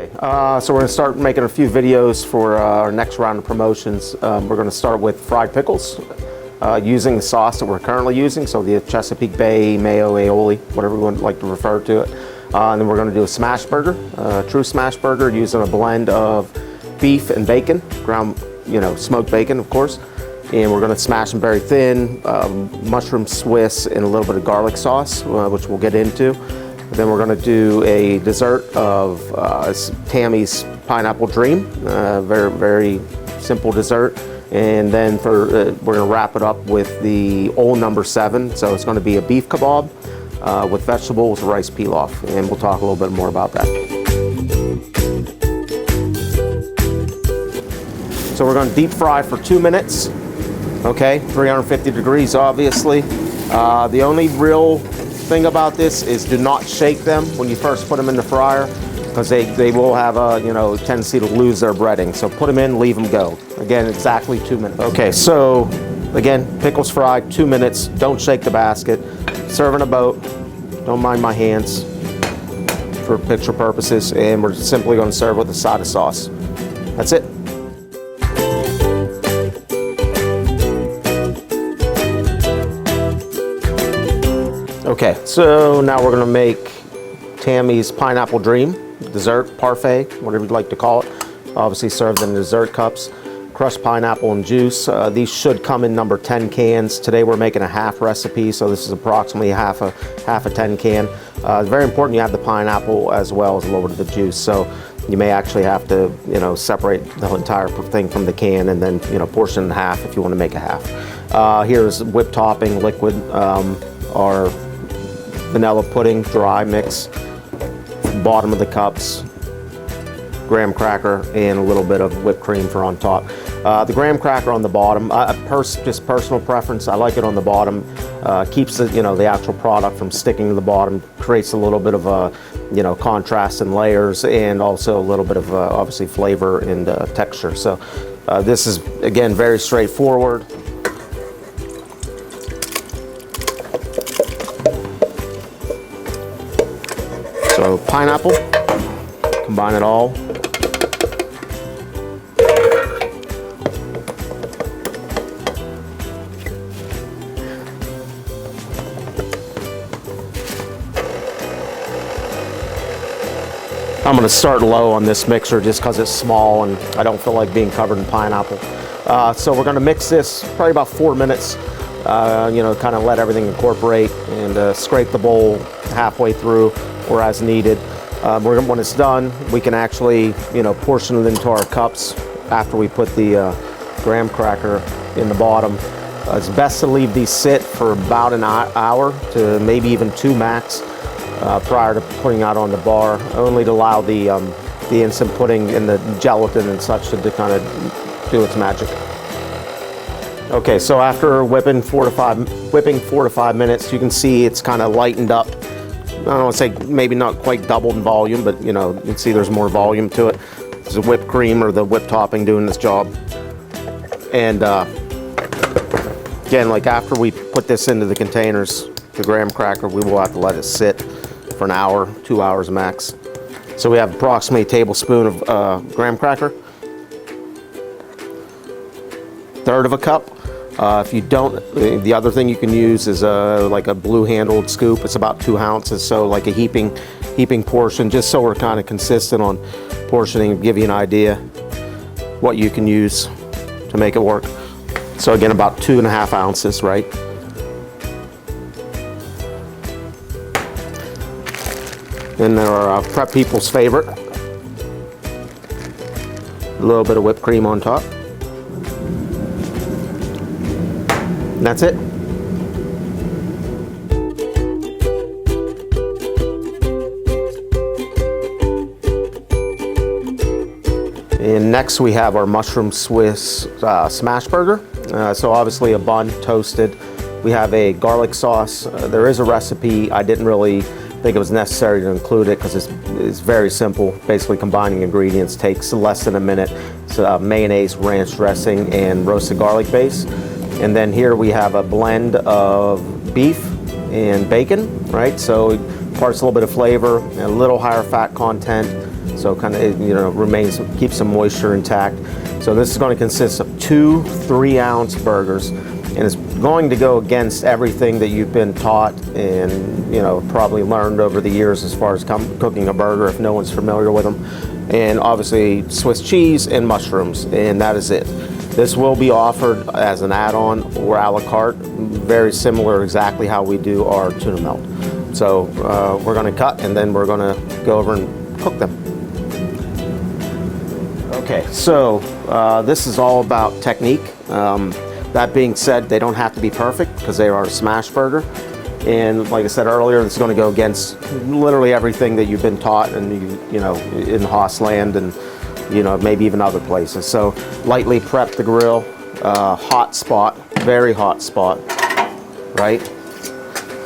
So we're going to start making a few videos for our next round of promotions. We're going to start with fried pickles using the sauce that we're currently using, so the Chesapeake Bay, mayo, aioli, whatever we would like to refer to it. And then we're going to do a smash burger, true smash burger, using a blend of beef and bacon, ground, smoked bacon, of course. And we're going to smash them very thin, mushroom Swiss, and a little bit of garlic sauce, which we'll get into. Then we're going to do a dessert of Tami's Pineapple Dream, very, very simple dessert. And then we're going to wrap it up with the old number 7. So it's going to be a beef kebab with vegetables, rice pilaf, and we'll talk a little bit more about that. So we're going to deep fry for 2 minutes, okay, 350 degrees obviously. The only real thing about this is do not shake them when you first put them in the fryer, because they will have a tendency to lose their breading. So put them in, leave them go. Again, exactly 2 minutes. Okay, so again, pickles fried, 2 minutes. Don't shake the basket. Serve in a boat. Don't mind my hands for picture purposes. And we're simply going to serve with a side of sauce. That's it. Okay, so now we're going to make Tami's Pineapple Dream dessert, parfait, whatever you'd like to call it. Obviously served in dessert cups. Crushed pineapple and juice. These should come in number 10 cans. Today we're making a half recipe, so this is approximately half a 10 can. It's very important you have the pineapple as well as a little bit of the juice. So you may actually have to, separate the entire thing from the can and then, portion in half if you want to make a half. Here's whipped topping, liquid, our vanilla pudding, dry mix, bottom of the cups, graham cracker, and a little bit of whipped cream for on top. The graham cracker on the bottom, just personal preference, I like it on the bottom. Keeps the actual product from sticking to the bottom, creates a little bit of a, contrast and layers, and also a little bit of obviously flavor and texture. So this is, again, very straightforward. So pineapple, combine it all. I'm going to start low on this mixer just because it's small and I don't feel like being covered in pineapple. So we're going to mix this probably about 4 minutes, kind of let everything incorporate, and scrape the bowl halfway through or as needed. When it's done, we can actually, portion it into our cups after we put the graham cracker in the bottom. It's best to leave these sit for about an hour to maybe even 2 max prior to putting out on the bar, only to allow the instant pudding and the gelatin and such to kind of do its magic. Okay, so after whipping 4 to 5 minutes, you can see it's kind of lightened up. I don't want to say maybe not quite doubled in volume, but you can see there's more volume to it. There's the whipped cream or the whipped topping doing this job. And again, like after we put this into the containers, the graham cracker, we will have to let it sit for an hour, 2 hours max. So we have approximately a tablespoon of graham cracker, 1/3 of a cup. If you don't, the other thing you can use is like a blue handled scoop. It's about 2 ounces, so like a heaping portion, just so we're kind of consistent on portioning, give you an idea what you can use to make it work. So again, about 2.5 ounces, right? Then there are prep people's favorite, a little bit of whipped cream on top. And that's it. And next we have our mushroom Swiss smash burger. So obviously a bun, toasted. We have a garlic sauce. There is a recipe. I didn't really think it was necessary to include it because it's very simple. Basically combining ingredients takes less than a minute. So mayonnaise, ranch dressing, and roasted garlic base. And then here we have a blend of beef and bacon, right? So imparts a little bit of flavor, and a little higher fat content. so kind of, you know, keeps some moisture intact. So this is going to consist of 2 3-ounce burgers, and it's going to go against everything that you've been taught and, you know, probably learned over the years as far as cooking a burger if no one's familiar with them. And obviously Swiss cheese and mushrooms, and that is it. This will be offered as an add-on or a la carte, very similar exactly how we do our tuna melt. So we're going to cut, and then we're going to go over and cook them. Okay, so this is all about technique. That being said, they don't have to be perfect because they are a smash burger. And like I said earlier, it's going to go against literally everything that you've been taught, and you know, in Hoss land, and you know, maybe even other places. So lightly prep the grill, hot spot, very hot spot, right?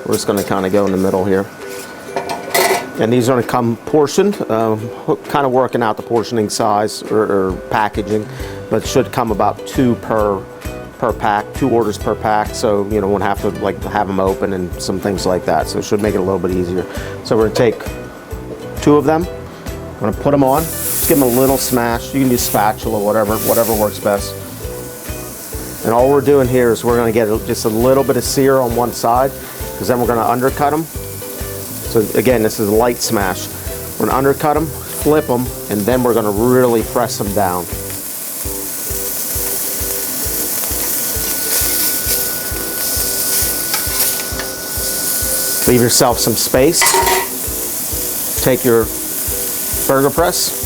We're just going to kind of go in the middle here. And these are going to come portioned, kind of working out the portioning size or packaging, but it should come about 2 per pack, 2 orders per pack, so you know, won't have to like have them open and some things like that, so it should make it a little bit easier. So we're going to take 2 of them, I'm going to put them on, just give them a little smash. You can use spatula, whatever works best. And all we're doing here is we're going to get just a little bit of sear on one side, because then we're going to undercut them. So again, this is a light smash. We're going to undercut them, flip them, and then we're going to really press them down. Leave yourself some space. Take your burger press.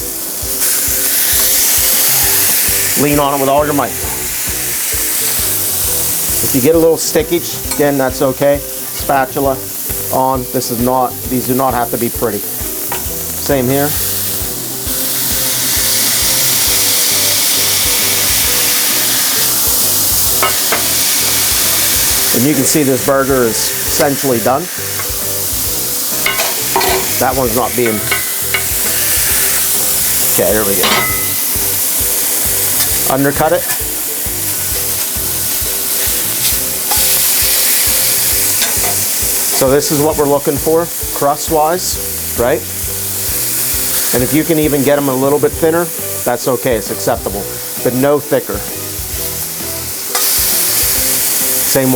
Lean on it with all your might. If you get a little stickage, again, that's okay. Spatula on. These do not have to be pretty. Same here. And you can see this burger is essentially done. That one's not being... Okay, here we go. Undercut it. So this is what we're looking for, crust-wise, right? And if you can even get them a little bit thinner, that's okay, it's acceptable, but no thicker. Same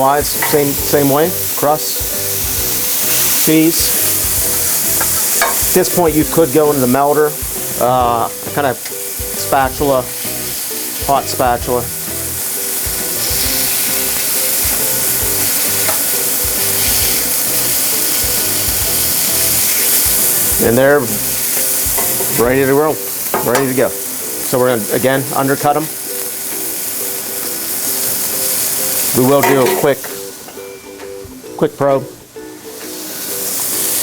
way, crust, cheese. At this point, you could go into the melter, kind of spatula, hot spatula. And they're ready to roll, ready to go. So we're gonna, again, undercut them. We will do a quick probe.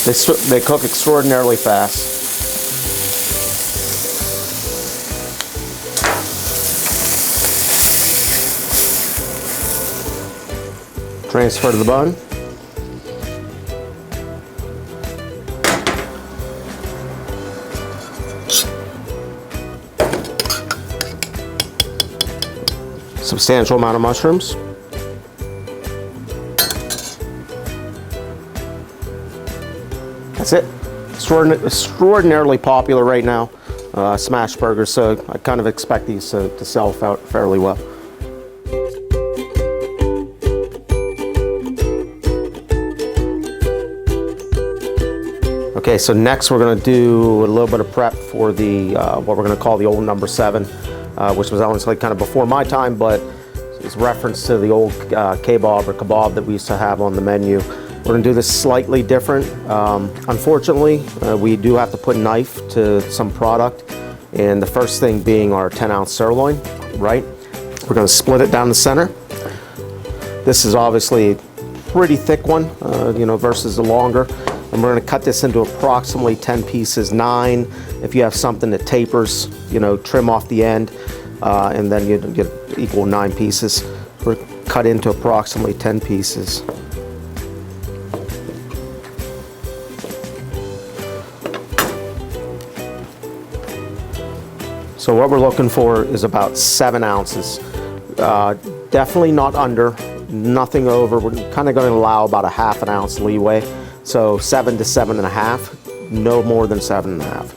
They cook extraordinarily fast. Transfer to the bun. Substantial amount of mushrooms. That's it. Extraordinarily popular right now, smash burgers, so I kind of expect these to sell fairly well. Okay, so next we're going to do a little bit of prep for the what we're going to call the old number 7, which was honestly kind of before my time, but it's reference to the old kebab or kebab that we used to have on the menu. We're going to do this slightly different. Unfortunately, we do have to put knife to some product, and the first thing being our 10-ounce sirloin, right? We're going to split it down the center. This is obviously a pretty thick one, you know, versus the longer. And we're going to cut this into approximately 10 pieces, 9. If you have something that tapers, you know, trim off the end, and then you get equal 9 pieces. We're cut into approximately 10 pieces. So what we're looking for is about 7 ounces. Definitely not under, nothing over. We're kind of going to allow about a ½ ounce leeway. So 7 to 7.5, no more than 7.5.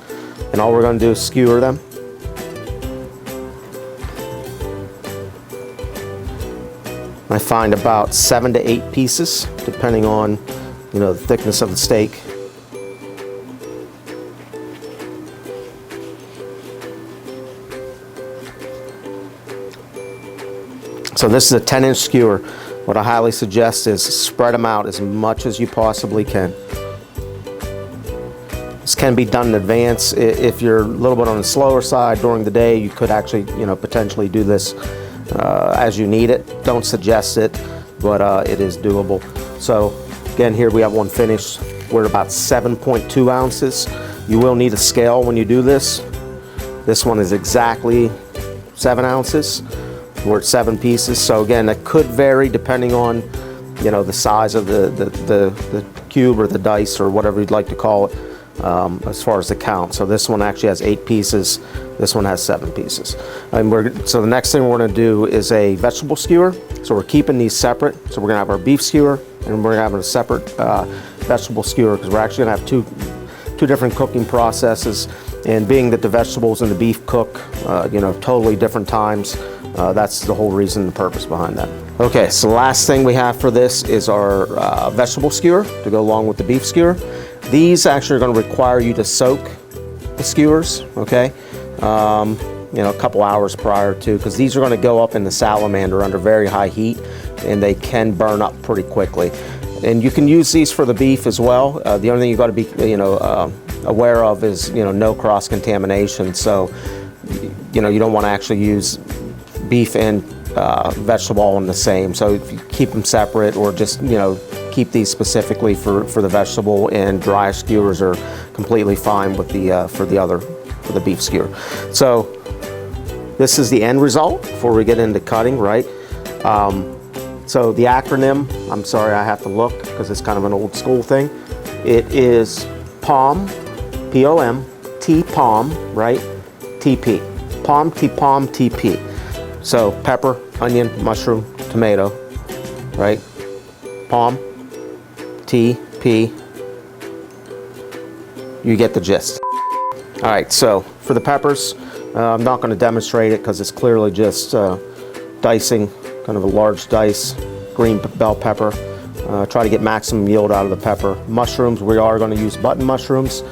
And all we're going to do is skewer them. I find about 7 to 8 pieces, depending on, you know, the thickness of the steak. So this is a 10-inch skewer. What I highly suggest is spread them out as much as you possibly can. This can be done in advance. If you're a little bit on the slower side during the day, you could actually, you know, potentially do this as you need it. Don't suggest it, but it is doable. So again, here we have one finished. We're at about 7.2 ounces. You will need a scale when you do this. This one is exactly 7 ounces. We're at 7 pieces. So again, that could vary depending on, you know, the size of the cube or the dice or whatever you'd like to call it, as far as the count. So this one actually has 8 pieces. This one has 7 pieces. And so the next thing we're going to do is a vegetable skewer. So we're keeping these separate. So we're going to have our beef skewer and we're going to have a separate vegetable skewer, because we're actually going to have two different cooking processes. And being that the vegetables and the beef cook, you know, totally different times, that's the whole reason, the purpose behind that. Okay, so the last thing we have for this is our vegetable skewer to go along with the beef skewer. These actually are going to require you to soak the skewers, okay? You know, a couple hours prior to, because these are going to go up in the salamander under very high heat, and they can burn up pretty quickly. And you can use these for the beef as well. The only thing you've got to be, you know, aware of is, you know, no cross-contamination. So, you know, you don't want to actually use beef and vegetable all in the same. So if you keep them separate, or just, you know, keep these specifically for the vegetable, and dry skewers are completely fine with the for the beef skewer. So this is the end result before we get into cutting, right? So the acronym, I'm sorry, I have to look because it's kind of an old school thing. It is POM, P-O-M, T-POM, right? T-P. POM, T-POM, T-P. So pepper, onion, mushroom, tomato, right? POM, T-P. You get the gist. All right, so for the peppers, I'm not going to demonstrate it because it's clearly just dicing, kind of a large dice, green bell pepper. Try to get maximum yield out of the pepper. Mushrooms, we are going to use button mushrooms.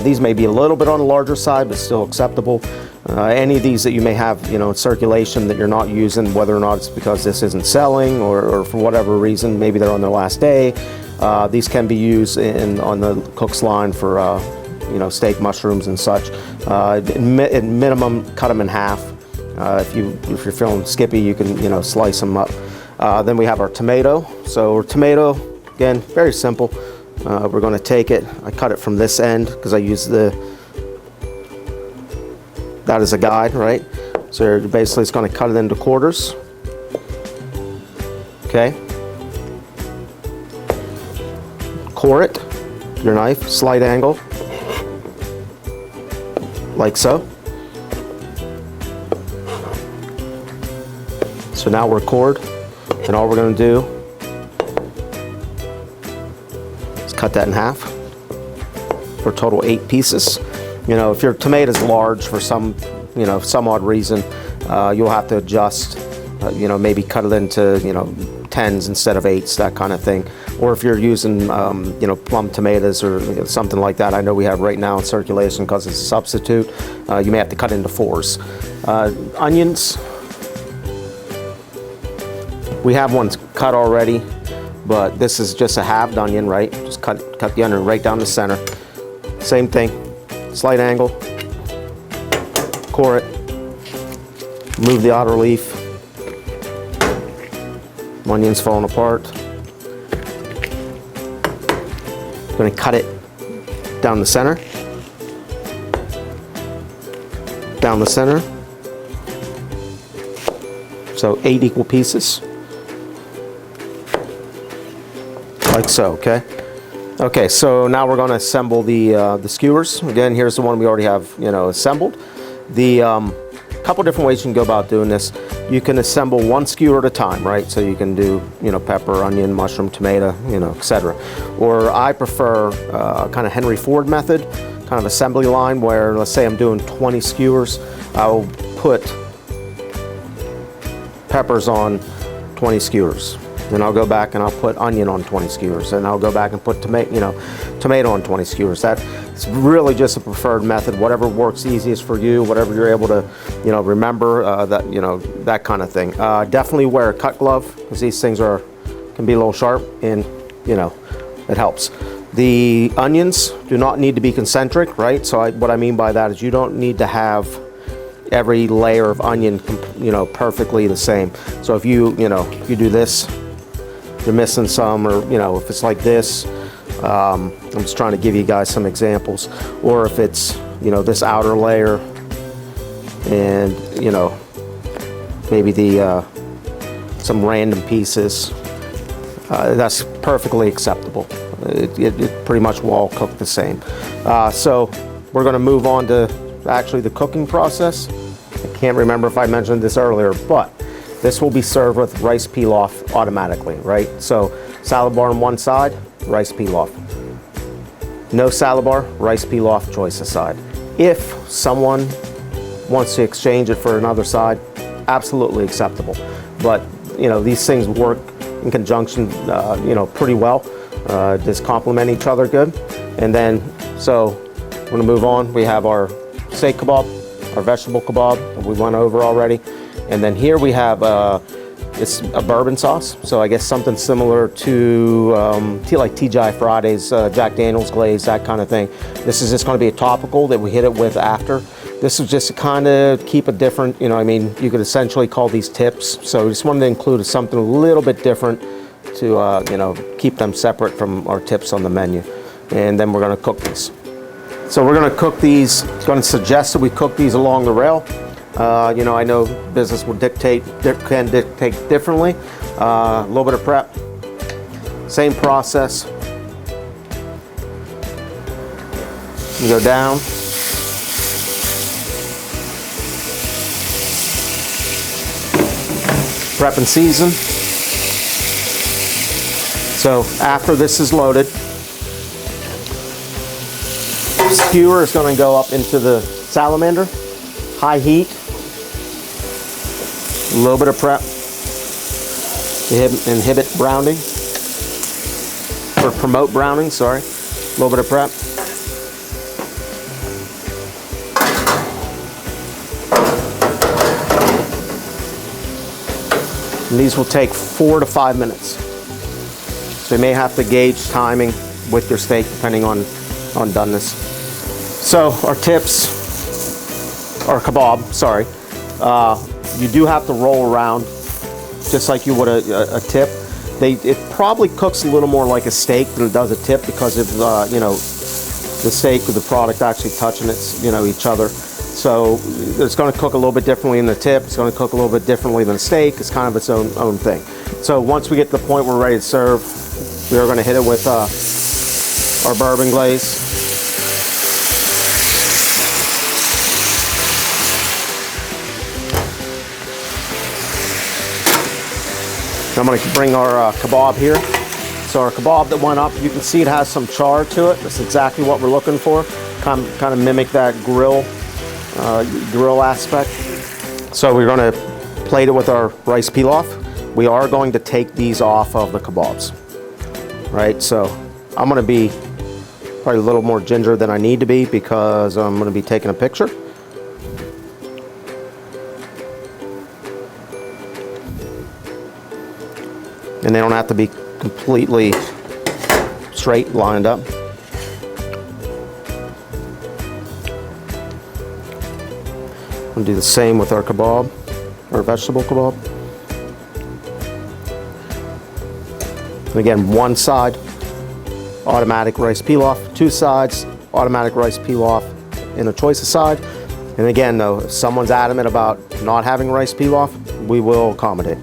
These may be a little bit on the larger side, but still acceptable. Any of these that you may have, you know, in circulation that you're not using, whether or not it's because this isn't selling or for whatever reason, maybe they're on their last day. These can be used on the cook's line for, you know, steak, mushrooms, and such. At minimum, cut them in half. If you're feeling skippy, you can, you know, slice them up. Then we have our tomato. So our tomato, again, very simple. We're going to take it. I cut it from this end because I use that as a guide, right? So basically, it's going to cut it into quarters. Okay. Core it, your knife, slight angle, like so. So now we're cored, and all we're going to do is cut that in half for a total 8 pieces. You know, if your tomato's large for some, you know, some odd reason, you'll have to adjust. You know, maybe cut it into, you know, 10s instead of 8s, that kind of thing. Or if you're using, you know, plum tomatoes or, you know, something like that, I know we have right now in circulation because it's a substitute, you may have to cut into 4s. Onions, we have one cut already, but this is just a halved onion, right? Just cut the onion right down the center. Same thing, slight angle, core it, remove the outer leaf. Onion's falling apart. I'm going to cut it down the center. Down the center. So 8 equal pieces. Like so, okay? Okay, so now we're going to assemble the skewers. Again, here's the one we already have, you know, assembled. The couple different ways you can go about doing this. You can assemble one skewer at a time, right? So you can do, you know, pepper, onion, mushroom, tomato, you know, etc. Or I prefer kind of Henry Ford method, kind kind of assembly line where, let's say I'm doing 20 skewers, I'll put peppers on 20 skewers. Then I'll go back and I'll put onion on 20 skewers, and I'll go back and put tomato on 20 skewers. That's really just a preferred method. Whatever works easiest for you, whatever you're able to, remember, that kind of thing. Definitely wear a cut glove, because these things can be a little sharp, and it helps. The onions do not need to be concentric, right? So what I mean by that is you don't need to have every layer of onion, perfectly the same. So if you do this, you're missing some, or if it's like this, I'm just trying to give you guys some examples. Or if it's this outer layer, and maybe some random pieces, that's perfectly acceptable. It pretty much will all cook the same. So we're going to move on to actually the cooking process. I can't remember if I mentioned this earlier, but this will be served with rice pilaf automatically, right? So salad bar on one side, rice pilaf. No salad bar, rice pilaf, choice aside. If someone wants to exchange it for another side, absolutely acceptable. But these things work in conjunction, pretty well. Just complement each other good. And then, so we're gonna move on. We have our steak kebab, our vegetable kebab that we went over already. And then here we have it's a bourbon sauce. So I guess something similar to like TGI Fridays, Jack Daniel's glaze, that kind of thing. This is just gonna be a topical that we hit it with after. This is just to kind of keep a different, you could essentially call these tips. So we just wanted to include something a little bit different to, keep them separate from our tips on the menu. And then we're gonna cook these. So we're gonna cook these, it's gonna suggest that we cook these along the rail. I know business can dictate differently. A little bit of prep, same process. You go down. Prep and season. So after this is loaded, skewer is going to go up into the salamander, high heat, a little bit of prep to inhibit browning, or promote browning, sorry, a little bit of prep. And these will take 4 to 5 minutes. So you may have to gauge timing with your steak depending on doneness. So our tips, or kebab, sorry. You do have to roll around just like you would a tip. It probably cooks a little more like a steak than it does a tip because of the steak with the product actually touching each other. So it's going to cook a little bit differently in the tip. It's going to cook a little bit differently than a steak. It's kind of its own thing. So once we get to the point we're ready to serve, we are going to hit it with our bourbon glaze. I'm going to bring our kebab here. So our kebab that went up, you can see it has some char to it. That's exactly what we're looking for. Kind of mimic that grill aspect. So we're going to plate it with our rice pilaf. We are going to take these off of the kebabs, right? So I'm going to be probably a little more ginger than I need to be because I'm going to be taking a picture. And they don't have to be completely straight, lined up. We'll do the same with our kebab, our vegetable kebab. And again, one side, automatic rice pilaf, two sides, automatic rice pilaf, and a choice aside. And again, though, if someone's adamant about not having rice pilaf, we will accommodate.